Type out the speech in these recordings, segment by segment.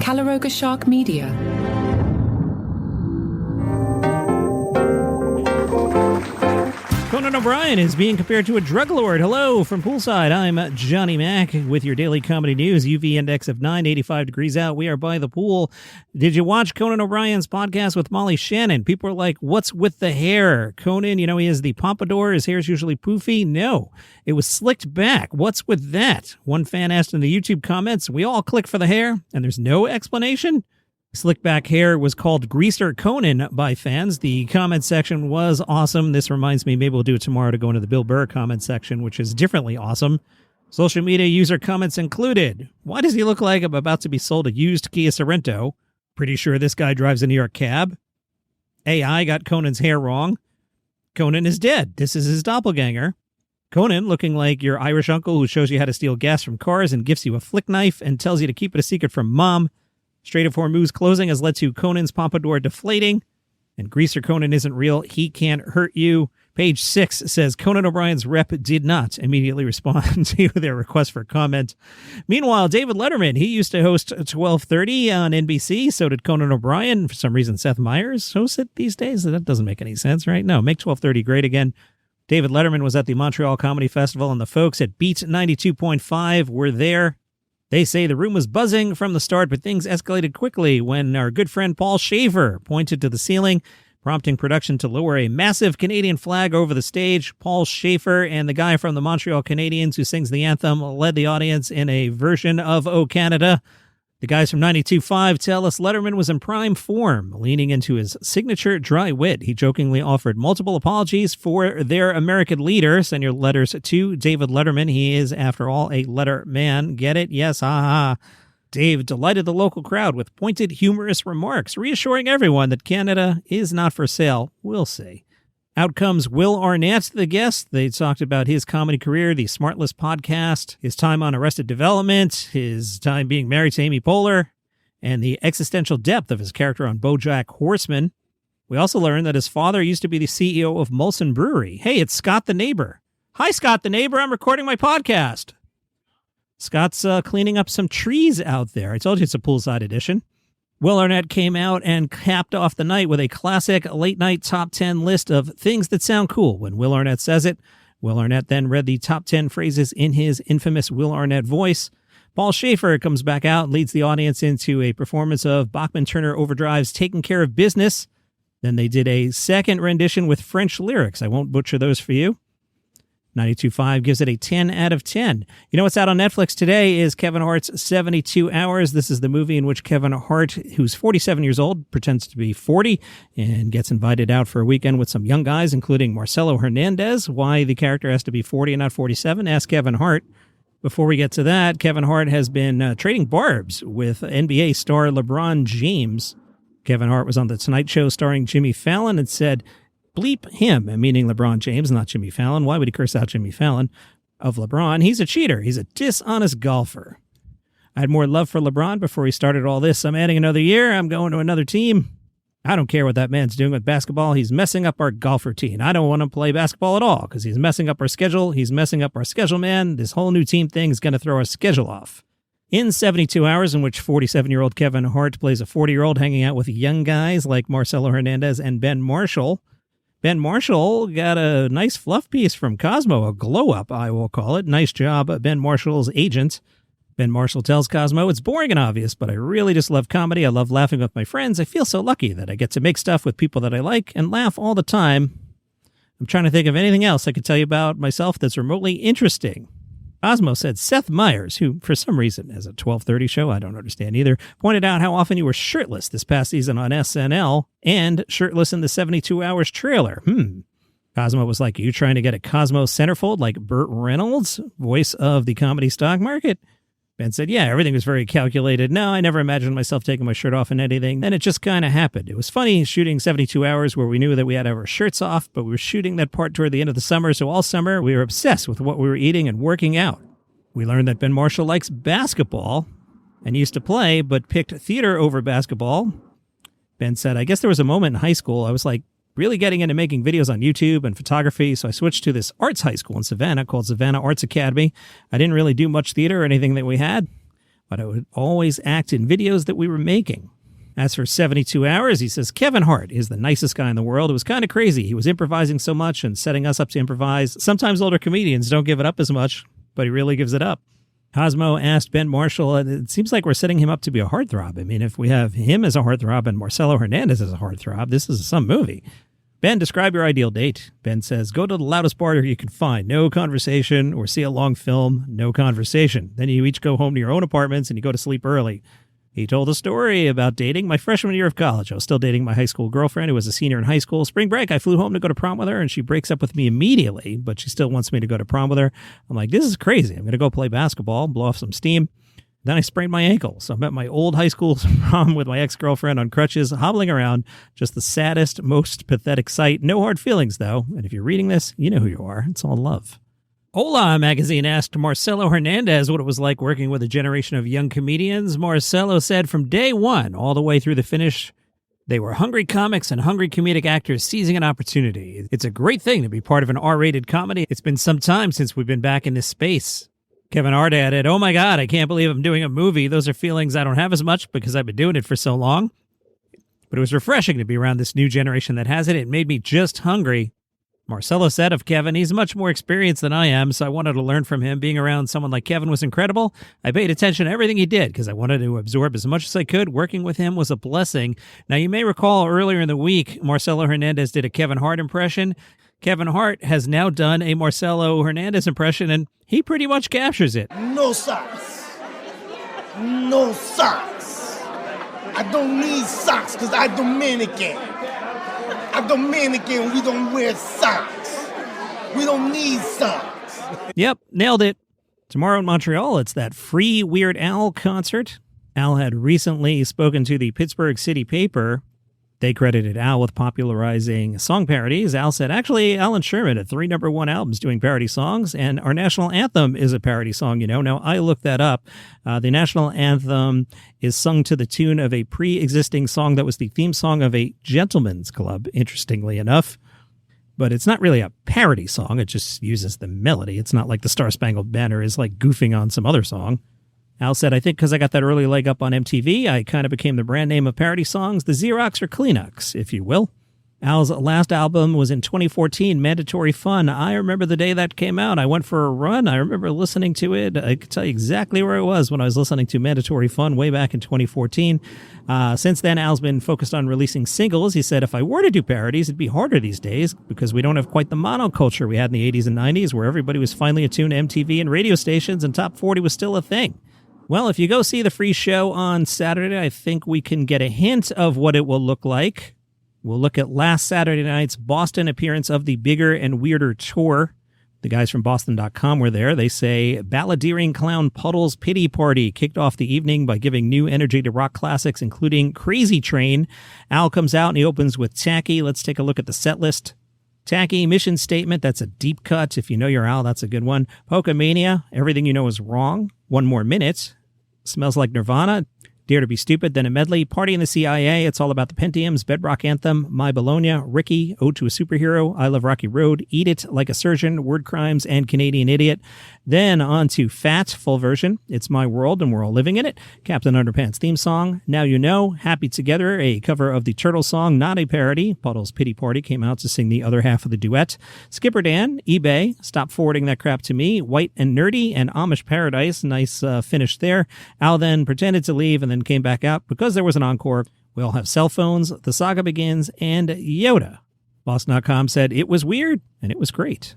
Calaroga Shark Media. Conan O'Brien is being compared to a drug lord. Hello from Poolside. I'm Johnny Mac with your daily comedy news. UV index of 9, 85 degrees out. We are by the pool. Did you watch Conan O'Brien's podcast with Molly Shannon? People are like, what's with the hair? Conan, he has the pompadour. His hair is usually poofy. No, it was slicked back. What's with that? One fan asked in the YouTube comments. We all click for the hair, and there's no explanation. Slick back hair was called Greaser Conan by fans. The comment section was awesome. This reminds me, maybe we'll do it tomorrow to go into the Bill Burr comment section, which is differently awesome. Social media user comments included, why does he look like I'm about to be sold a used Kia Sorento? Pretty sure this guy drives a New York cab. AI got Conan's hair wrong. Conan is dead. This is his doppelganger. Conan looking like your Irish uncle who shows you how to steal gas from cars and gifts you a flick knife and tells you to keep it a secret from mom. Strait of Hormuz closing has led to Conan's pompadour deflating, and Greaser Conan isn't real. He can't hurt you. Page 6 says Conan O'Brien's rep did not immediately respond to their request for comment. Meanwhile, David Letterman, he used to host 12:30 on NBC. So did Conan O'Brien. For some reason, Seth Meyers hosts it these days. That doesn't make any sense, right? No, make 12:30 great again. David Letterman was at the Montreal Comedy Festival, and the folks at Beat 92.5 were there. They say the room was buzzing from the start, but things escalated quickly when our good friend Paul Shaffer pointed to the ceiling, prompting production to lower a massive Canadian flag over the stage. Paul Shaffer and the guy from the Montreal Canadiens who sings the anthem led the audience in a version of O Canada. The guys from 92.5 tell us Letterman was in prime form, leaning into his signature dry wit. He jokingly offered multiple apologies for their American leader. Send your letters to David Letterman. He is, after all, a letter man. Get it? Yes, ha. Dave delighted the local crowd with pointed, humorous remarks, reassuring everyone that Canada is not for sale. We'll see. Out comes Will Arnett, the guest. They talked about his comedy career, the SmartLess podcast, his time on Arrested Development, his time being married to Amy Poehler, and the existential depth of his character on BoJack Horseman. We also learned that his father used to be the CEO of Molson Brewery. Hey, it's Scott the neighbor. Hi, Scott the neighbor. I'm recording my podcast. Scott's cleaning up some trees out there. I told you it's a poolside edition. Will Arnett came out and capped off the night with a classic late-night top 10 list of things that sound cool when Will Arnett says it. Will Arnett then read the top 10 phrases in his infamous Will Arnett voice. Paul Shaffer comes back out and leads the audience into a performance of Bachman Turner Overdrive's Takin Care of Business. Then they did a second rendition with French lyrics. I won't butcher those for you. 92.5 gives it a 10 out of 10. You know what's out on Netflix today is Kevin Hart's 72 Hours. This is the movie in which Kevin Hart, who's 47 years old, pretends to be 40 and gets invited out for a weekend with some young guys, including Marcello Hernandez. Why the character has to be 40 and not 47? Ask Kevin Hart. Before we get to that, Kevin Hart has been trading barbs with NBA star LeBron James. Kevin Hart was on The Tonight Show starring Jimmy Fallon and said, bleep him, meaning LeBron James, not Jimmy Fallon. Why would he curse out Jimmy Fallon of LeBron? He's a cheater. He's a dishonest golfer. I had more love for LeBron before he started all this. I'm adding another year. I'm going to another team. I don't care what that man's doing with basketball. He's messing up our golf routine. I don't want to play basketball at all because he's messing up our schedule. He's messing up our schedule, man. This whole new team thing is going to throw our schedule off. In 72 Hours, in which 47-year-old Kevin Hart plays a 40-year-old hanging out with young guys like Marcello Hernandez and Ben Marshall. Ben Marshall got a nice fluff piece from Cosmo, a glow-up, I will call it. Nice job, Ben Marshall's agent. Ben Marshall tells Cosmo, it's boring and obvious, but I really just love comedy. I love laughing with my friends. I feel so lucky that I get to make stuff with people that I like and laugh all the time. I'm trying to think of anything else I could tell you about myself that's remotely interesting. Cosmo said Seth Meyers, who for some reason has a 12:30 show, I don't understand either, pointed out how often you were shirtless this past season on SNL and shirtless in the 72 Hours trailer. Cosmo was like, are you trying to get a Cosmo centerfold like Burt Reynolds, voice of the comedy stock market? Ben said, yeah, everything was very calculated. No, I never imagined myself taking my shirt off in anything. Then it just kind of happened. It was funny shooting 72 Hours where we knew that we had to have our shirts off, but we were shooting that part toward the end of the summer, so all summer we were obsessed with what we were eating and working out. We learned that Ben Marshall likes basketball and used to play, but picked theater over basketball. Ben said, I guess there was a moment in high school I was like really getting into making videos on YouTube and photography, so I switched to this arts high school in Savannah called Savannah Arts Academy. I didn't really do much theater or anything that we had. but I would always act in videos that we were making. As for 72 Hours, he says, Kevin Hart is the nicest guy in the world. It was kind of crazy. He was improvising so much and setting us up to improvise. Sometimes older comedians don't give it up as much, but he really gives it up. Cosmo asked Ben Marshall, and it seems like we're setting him up to be a heartthrob. I mean, if we have him as a heartthrob and Marcello Hernandez as a heartthrob, this is some movie. Ben, describe your ideal date. Ben says, go to the loudest bar you can find. No conversation, or see a long film. No conversation. Then you each go home to your own apartments and you go to sleep early. He told a story about dating my freshman year of college. I was still dating my high school girlfriend who was a senior in high school. Spring break, I flew home to go to prom with her, and she breaks up with me immediately, but she still wants me to go to prom with her. I'm like, this is crazy. I'm going to go play basketball, blow off some steam. Then I sprained my ankle, so I'm at my old high school prom with my ex-girlfriend on crutches, hobbling around. Just the saddest, most pathetic sight. No hard feelings, though. And if you're reading this, you know who you are. It's all love. Hola magazine asked Marcello Hernandez what it was like working with a generation of young comedians. Marcello said from day one all the way through the finish, they were hungry comics and hungry comedic actors seizing an opportunity. It's a great thing to be part of an R-rated comedy. It's been some time since we've been back in this space. Kevin Hart added, oh my God, I can't believe I'm doing a movie. Those are feelings I don't have as much because I've been doing it for so long. But it was refreshing to be around this new generation that has it. It made me just hungry. Marcello said of Kevin, he's much more experienced than I am, so I wanted to learn from him. Being around someone like Kevin was incredible. I paid attention to everything he did because I wanted to absorb as much as I could. Working with him was a blessing. Now, you may recall earlier in the week, Marcello Hernandez did a Kevin Hart impression. Kevin Hart has now done a Marcello Hernandez impression, and he pretty much captures it. No socks. No socks. I don't need socks because I'm Dominican. I'm Dominican, we don't wear socks. We don't need socks. Yep, nailed it. Tomorrow in Montreal, it's that free Weird Al concert. Al had recently spoken to the Pittsburgh City paper. They credited Al with popularizing song parodies. Al said, actually, Alan Sherman had 3 #1 albums doing parody songs, and our national anthem is a parody song, you know. Now, I looked that up. The national anthem is sung to the tune of a pre-existing song that was the theme song of a gentleman's club, interestingly enough. But it's not really a parody song. It just uses the melody. It's not like the Star Spangled Banner is like goofing on some other song. Al said, I think because I got that early leg up on MTV, I kind of became the brand name of parody songs, the Xerox or Kleenex, if you will. Al's last album was in 2014, Mandatory Fun. I remember the day that came out. I went for a run. I remember listening to it. I could tell you exactly where I was when I was listening to Mandatory Fun way back in 2014. Since then, Al's been focused on releasing singles. He said, if I were to do parodies, it'd be harder these days because we don't have quite the monoculture we had in the 80s and 90s where everybody was finally attuned to MTV and radio stations and Top 40 was still a thing. Well, if you go see the free show on Saturday, I think we can get a hint of what it will look like. We'll look at last Saturday night's Boston appearance of the Bigger and Weirder tour. The guys from Boston.com were there. They say, balladeering clown Puddle's Pity Party kicked off the evening by giving new energy to rock classics, including Crazy Train. Al comes out and he opens with Tacky. Let's take a look at the set list. Tacky, Mission Statement, that's a deep cut. If you know your Al, that's a good one. Polka Mania, Everything You Know Is Wrong. 1 More Minute. Smells Like Nirvana. Dare to Be Stupid, then a medley. Party in the CIA, It's All About the Pentiums. Bedrock Anthem, My Bologna. Ricky, Ode to a Superhero. I Love Rocky Road. Eat It, Like a Surgeon. Word Crimes, and Canadian Idiot. Then on to Fat, full version. It's My World and We're All Living in It. Captain Underpants theme song. Now You Know. Happy Together, a cover of the Turtle song, not a parody. Puddle's Pity Party came out to sing the other half of the duet. Skipper Dan, eBay, Stop Forwarding That Crap to Me. White and Nerdy, and Amish Paradise. Nice finish there. Al then pretended to leave and then came back out because there was an encore. We all have cell phones. The saga begins, and Yoda. Boston.com said it was weird, and it was great.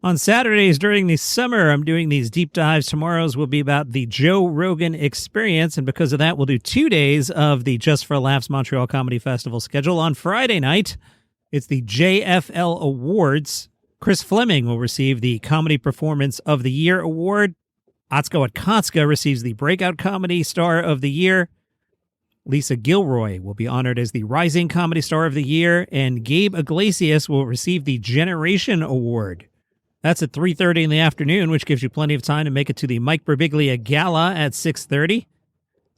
On Saturdays during the summer, I'm doing these deep dives. Tomorrow's will be about the Joe Rogan Experience, and because of that, we'll do 2 days of the Just for Laughs Montreal Comedy Festival schedule. On Friday night, it's the JFL Awards. Chris Fleming will receive the Comedy Performance of the Year award. Atsuko Atkanska receives the Breakout Comedy Star of the Year. Lisa Gilroy will be honored as the Rising Comedy Star of the Year, and Gabe Iglesias will receive the Generation Award. That's at 3:30 in the afternoon, which gives you plenty of time to make it to the Mike Birbiglia Gala at 6:30.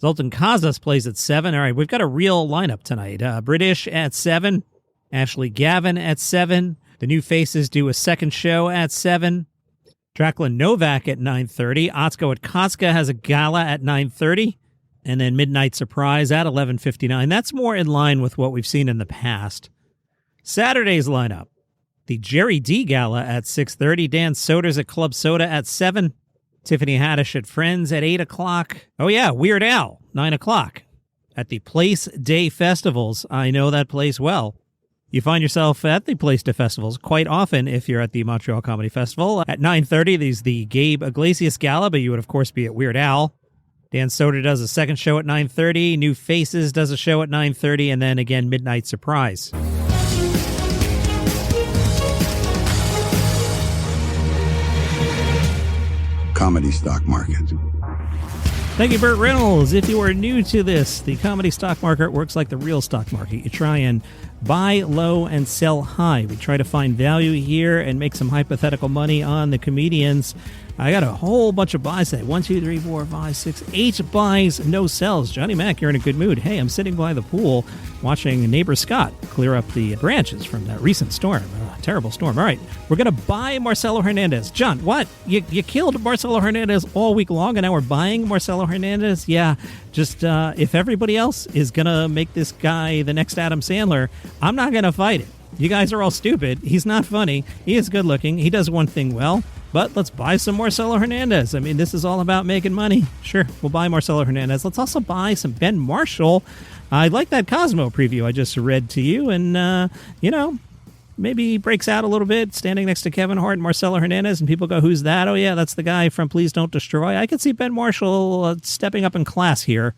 Zoltan Kazas plays at 7. All right, we've got a real lineup tonight. British at 7. Ashley Gavin at 7. The New Faces do a second show at 7. Jacqueline Novak at 9:30. Otsko at Koska has a gala at 9:30. And then Midnight Surprise at 11:59. That's more in line with what we've seen in the past. Saturday's lineup. The Jerry D Gala at 6:30. Dan Soder's at Club Soda at 7. Tiffany Haddish at Friends at 8 o'clock. Oh, yeah, Weird Al, 9 o'clock. At the Place Day Festivals. I know that place well. You find yourself at the Place Day Festivals quite often if you're at the Montreal Comedy Festival. At 9:30, there's the Gabe Iglesias Gala, but you would, of course, be at Weird Al. Dan Soder does a second show at 9:30. New Faces does a show at 9:30. And then again, Midnight Surprise. Comedy stock market. Thank you, Burt Reynolds. If you are new to this, the comedy stock market works like the real stock market. You try and buy low and sell high. We try to find value here and make some hypothetical money on the comedians. I got a whole bunch of buys today. 1, 2, 3, 4, 5, 6, 8 buys, no sells. Johnny Mac, you're in a good mood. Hey, I'm sitting by the pool watching neighbor Scott clear up the branches from that recent storm. Terrible storm. All right, we're going to buy Marcello Hernandez. John, what? You killed Marcello Hernandez all week long, and now we're buying Marcello Hernandez? Yeah, just if everybody else is going to make this guy the next Adam Sandler, I'm not going to fight it. You guys are all stupid. He's not funny. He is good looking. He does one thing well. But let's buy some Marcello Hernandez. I mean, this is all about making money. Sure, we'll buy Marcello Hernandez. Let's also buy some Ben Marshall. I like that Cosmo preview I just read to you. And, maybe he breaks out a little bit, standing next to Kevin Hart and Marcello Hernandez, and people go, who's that? Oh, yeah, that's the guy from Please Don't Destroy. I could see Ben Marshall stepping up in class here.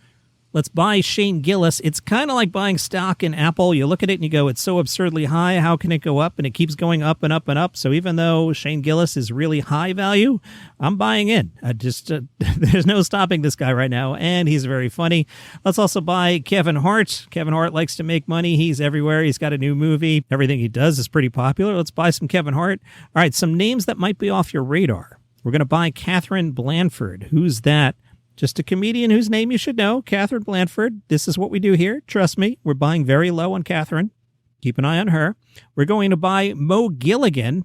Let's buy Shane Gillis. It's kind of like buying stock in Apple. You look at it and you go, it's so absurdly high. How can it go up? And it keeps going up and up and up. So even though Shane Gillis is really high value, I'm buying in. There's no stopping this guy right now. And he's very funny. Let's also buy Kevin Hart. Kevin Hart likes to make money. He's everywhere. He's got a new movie. Everything he does is pretty popular. Let's buy some Kevin Hart. All right, some names that might be off your radar. We're going to buy Catherine Blanford. Who's that? Just a comedian whose name you should know, Catherine Blanford. This is what we do here. Trust me, we're buying very low on Catherine. Keep an eye on her. We're going to buy Mo Gilligan.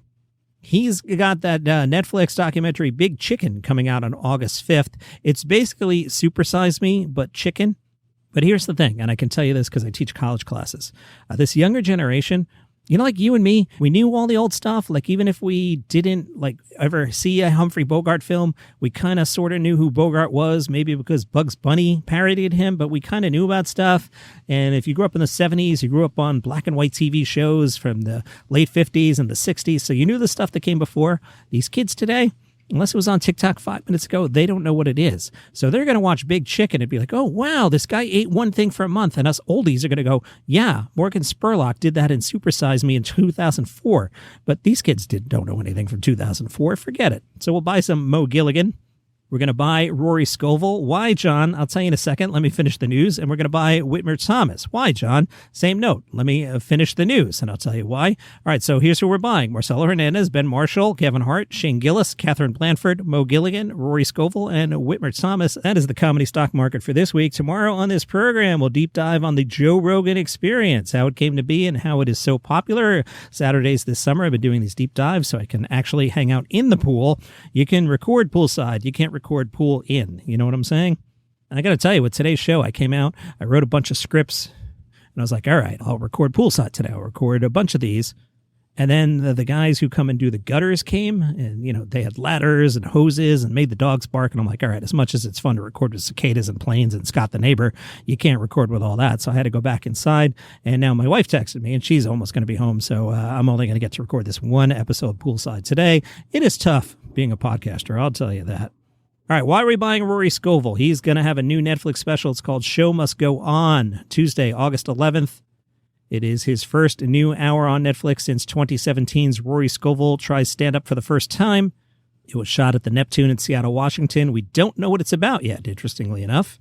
He's got that Netflix documentary Big Chicken coming out on August 5th. It's basically Super Size Me, but chicken. But here's the thing, and I can tell you this because I teach college classes. This younger generation, like you and me, we knew all the old stuff. Like, even if we didn't ever see a Humphrey Bogart film, we kind of sort of knew who Bogart was, maybe because Bugs Bunny parodied him, but we kind of knew about stuff. And if you grew up in the 70s, you grew up on black and white TV shows from the late 50s and the 60s, so you knew the stuff that came before. These kids today, unless it was on TikTok 5 minutes ago, they don't know what it is. So they're going to watch Big Chicken and be like, oh, wow, this guy ate one thing for a month. And us oldies are going to go, yeah, Morgan Spurlock did that in Super Size Me in 2004. But these kids don't know anything from 2004. Forget it. So we'll buy some Mo Gilligan. We're going to buy Rory Scovel. Why, John? I'll tell you in a second. Let me finish the news. And we're going to buy Whitmer Thomas. Why, John? Same note. Let me finish the news, and I'll tell you why. All right, so here's who we're buying. Marcello Hernandez, Ben Marshall, Kevin Hart, Shane Gillis, Catherine Blanford, Mo Gilligan, Rory Scovel, and Whitmer Thomas. That is the comedy stock market for this week. Tomorrow on this program, we'll deep dive on the Joe Rogan Experience, how it came to be and how it is so popular. Saturdays this summer, I've been doing these deep dives so I can actually hang out in the pool. You can record poolside. You can't record pool in. You know what I'm saying? And I got to tell you, with today's show, I came out, I wrote a bunch of scripts, and I was like, all right, I'll record poolside today. I'll record a bunch of these. And then the guys who come and do the gutters came, and, they had ladders and hoses and made the dogs bark. And I'm like, all right, as much as it's fun to record with cicadas and planes and Scott the neighbor, you can't record with all that. So I had to go back inside. And now my wife texted me, and she's almost going to be home. So I'm only going to get to record this one episode of Poolside today. It is tough being a podcaster, I'll tell you that. All right, why are we buying Rory Scovel? He's going to have a new Netflix special. It's called Show Must Go On, Tuesday, August 11th. It is his first new hour on Netflix since 2017's Rory Scovel Tries Stand-Up for the First Time. It was shot at the Neptune in Seattle, Washington. We don't know what it's about yet, interestingly enough.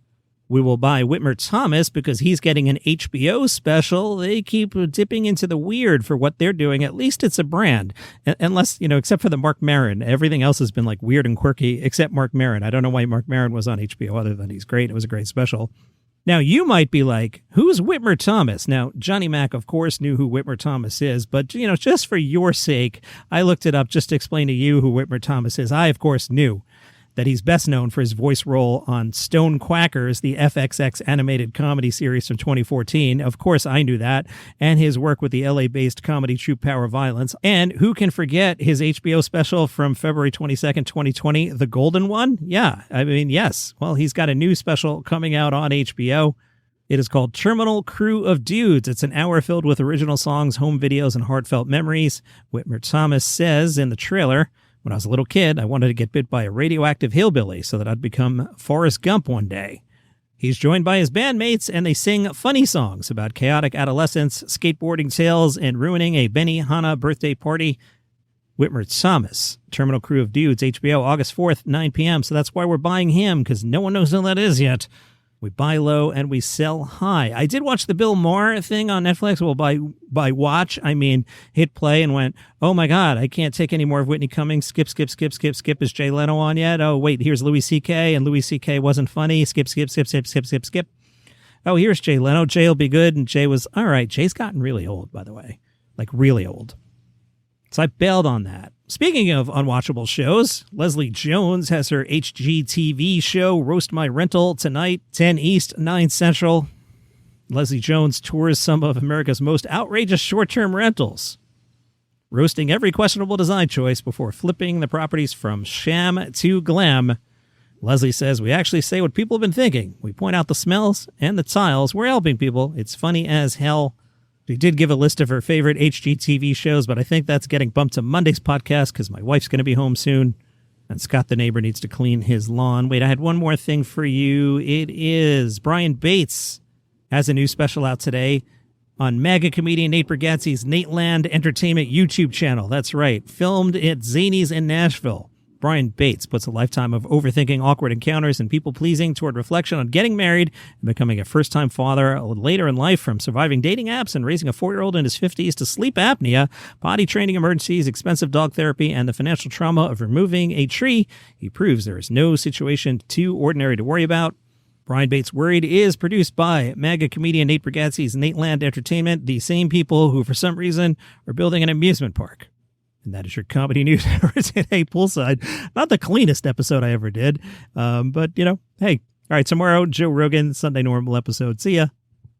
We will buy Whitmer Thomas because he's getting an HBO special. They keep dipping into the weird for what they're doing. At least it's a brand. Unless, except for the Mark Maron. Everything else has been weird and quirky, except Mark Maron. I don't know why Mark Maron was on HBO other than he's great. It was a great special. Now, you might be like, who's Whitmer Thomas? Now, Johnny Mac, of course, knew who Whitmer Thomas is, but, just for your sake, I looked it up just to explain to you who Whitmer Thomas is. I, of course, knew that he's best known for his voice role on Stone Quackers, the FXX animated comedy series from 2014. Of course, I knew that. And his work with the LA-based comedy troupe Power Violence. And who can forget his HBO special from February 22nd, 2020, The Golden One? Yeah, yes. Well, he's got a new special coming out on HBO. It is called Terminal Crew of Dudes. It's an hour filled with original songs, home videos, and heartfelt memories. Whitmer Thomas says in the trailer, when I was a little kid, I wanted to get bit by a radioactive hillbilly so that I'd become Forrest Gump one day. He's joined by his bandmates, and they sing funny songs about chaotic adolescence, skateboarding tales, and ruining a Benihana birthday party. Whitmer Thomas, Terminal Crew of Dudes, HBO, August 4th, 9 p.m. So that's why we're buying him, because no one knows who that is yet. We buy low and we sell high. I did watch the Bill Maher thing on Netflix. Well, by watch, I mean hit play and went, oh my God, I can't take any more of Whitney Cummings. Skip. Is Jay Leno on yet? Oh, wait, here's Louis C.K. and Louis C.K. wasn't funny. Skip. Oh, here's Jay Leno. Jay will be good. And Jay was, all right, Jay's gotten really old, by the way. Like really old. So I bailed on that. Speaking of unwatchable shows, Leslie Jones has her HGTV show, Roast My Rental, tonight, 10 East, 9 Central. Leslie Jones tours some of America's most outrageous short-term rentals, roasting every questionable design choice before flipping the properties from sham to glam. Leslie says, we actually say what people have been thinking. We point out the smells and the tiles. We're helping people. It's funny as hell. She did give a list of her favorite HGTV shows, but I think that's getting bumped to Monday's podcast because my wife's going to be home soon, and Scott the neighbor needs to clean his lawn. Wait, I had one more thing for you. It is Brian Bates has a new special out today on MAGA comedian Nate Bargatze's Nateland Entertainment YouTube channel. That's right, filmed at Zanies in Nashville. Brian Bates puts a lifetime of overthinking awkward encounters and people-pleasing toward reflection on getting married and becoming a first-time father later in life, from surviving dating apps and raising a 4-year-old in his 50s to sleep apnea, potty training emergencies, expensive dog therapy, and the financial trauma of removing a tree. He proves there is no situation too ordinary to worry about. Brian Bates Worried is produced by MAGA comedian Nate Bargatze's Nateland Entertainment, the same people who, for some reason, are building an amusement park. And that is your comedy news for today, Poolside. Not the cleanest episode I ever did, but, hey. All right, tomorrow, Joe Rogan, Sunday Normal episode. See ya.